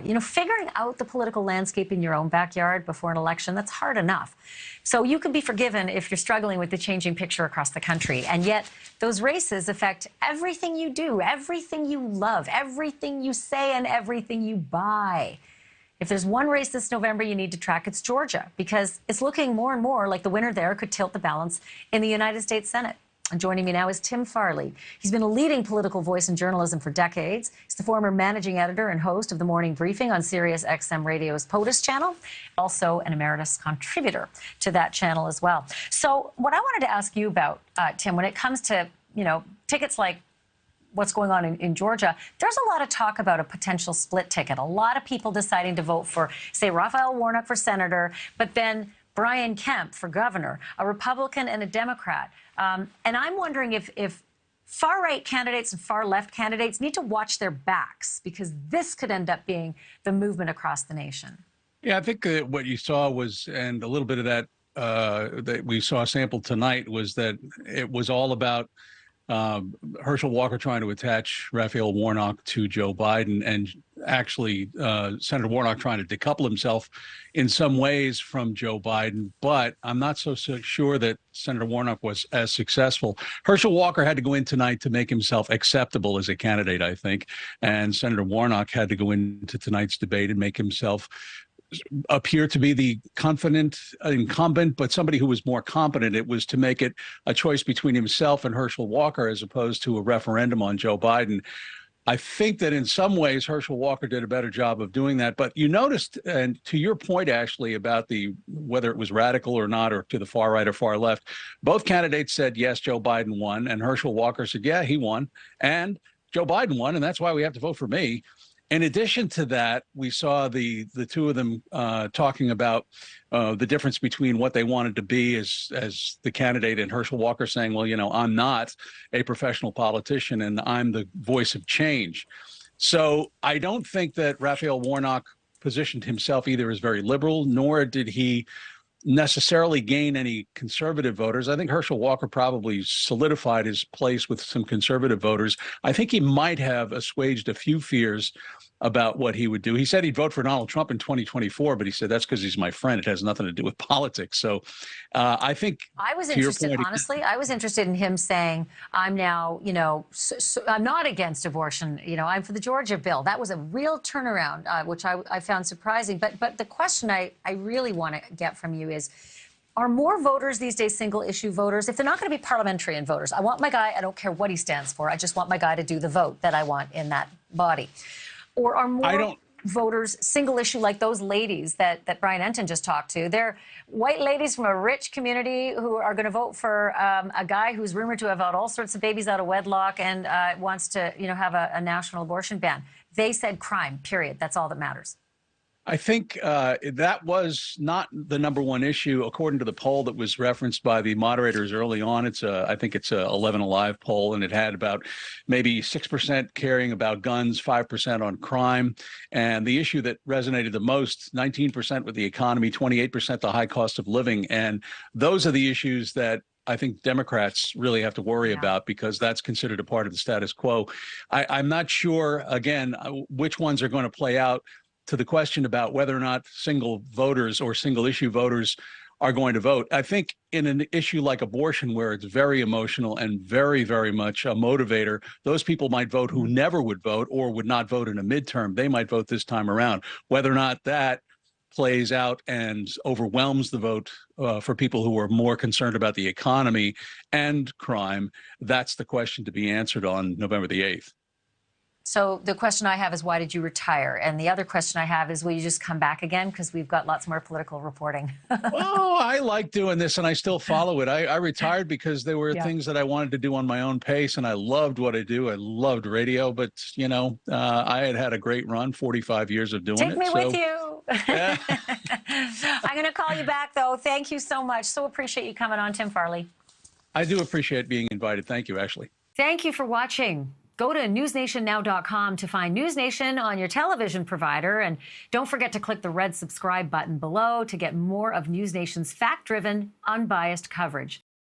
You know, figuring out the political landscape in your own backyard before an election, that's hard enough. So you can be forgiven if you're struggling with the changing picture across the country. And yet those races affect everything you do, everything you love, everything you say, and everything you buy. If there's one race this November you need to track, it's Georgia, because it's looking more and more like the winner there could tilt the balance in the United States Senate. And joining me now is Tim Farley. He's been a leading political voice in journalism for decades. He's the former managing editor and host of the Morning Briefing on Sirius XM Radio's POTUS channel, also an emeritus contributor to that channel as well. So what I wanted to ask you about, Tim, when it comes to, tickets like what's going on in Georgia, there's a lot of talk about a potential split ticket. A lot of people deciding to vote for, say, Raphael Warnock for senator, but then Brian Kemp for governor, a Republican and a Democrat. And I'm wondering if far-right candidates and far-left candidates need to watch their backs, because this could end up being the movement across the nation. Yeah, I think what you saw was, and a little bit of that that we saw sampled tonight, was that it was all about Herschel Walker trying to attach Raphael Warnock to Joe Biden, and actually Senator Warnock trying to decouple himself in some ways from Joe Biden. But I'm not so sure that Senator Warnock was as successful. Herschel Walker had to go in tonight to make himself acceptable as a candidate, I think. And Senator Warnock had to go into tonight's debate and make himself appear to be the confident incumbent, but somebody who was more competent. It was to make it a choice between himself and Herschel Walker as opposed to a referendum on Joe Biden. I think that in some ways Herschel Walker did a better job of doing that. But you noticed, and to your point, Ashleigh, about whether it was radical or not, or to the far right or far left, both candidates said, yes, Joe Biden won. And Herschel Walker said, yeah, he won. And Joe Biden won. And that's why we have to vote for me. In addition to that, we saw the two of them talking about the difference between what they wanted to be as the candidate, and Herschel Walker saying, well, I'm not a professional politician and I'm the voice of change. So I don't think that Raphael Warnock positioned himself either as very liberal, nor did he necessarily gain any conservative voters. I think Herschel Walker probably solidified his place with some conservative voters. I think he might have assuaged a few fears about what he would do. He said he'd vote for Donald Trump in 2024, but he said that's because he's my friend. It has nothing to do with politics. So I think I was interested, honestly, I was interested in him saying, I'm now, I'm not against abortion. I'm for the Georgia bill. That was a real turnaround, which I found surprising. But the question I really want to get from you is, are more voters these days single issue voters? If they're not going to be parliamentarian voters, I want my guy, I don't care what he stands for. I just want my guy to do the vote that I want in that body. Or are more voters single issue, like those ladies that Brian Enton just talked to? They're white ladies from a rich community who are going to vote for a guy who's rumored to have had all sorts of babies out of wedlock and wants to, have a national abortion ban. They said crime, period. That's all that matters. I think that was not the number one issue, according to the poll that was referenced by the moderators early on. I think it's a 11 Alive poll, and it had about maybe 6% caring about guns, 5% on crime. And the issue that resonated the most, 19% with the economy, 28% the high cost of living. And those are the issues that I think Democrats really have to worry about, because that's considered a part of the status quo. I'm not sure, again, which ones are going to play out. To the question about whether or not single voters or single issue voters are going to vote. I think in an issue like abortion, where it's very emotional and very, very much a motivator, those people might vote who never would vote or would not vote in a midterm. They might vote this time around. Whether or not that plays out and overwhelms the vote for people who are more concerned about the economy and crime, that's the question to be answered on November the 8th. So the question I have is, why did you retire? And the other question I have is, will you just come back again? Because we've got lots more political reporting. Well, I like doing this, and I still follow it. I retired because there were things that I wanted to do on my own pace, and I loved what I do. I loved radio, but, I had a great run, 45 years of doing it. Take me with you. Yeah. I'm going to call you back, though. Thank you so much. So appreciate you coming on, Tim Farley. I do appreciate being invited. Thank you, Ashleigh. Thank you for watching. Go to newsnationnow.com to find NewsNation on your television provider. And don't forget to click the red subscribe button below to get more of NewsNation's fact-driven, unbiased coverage.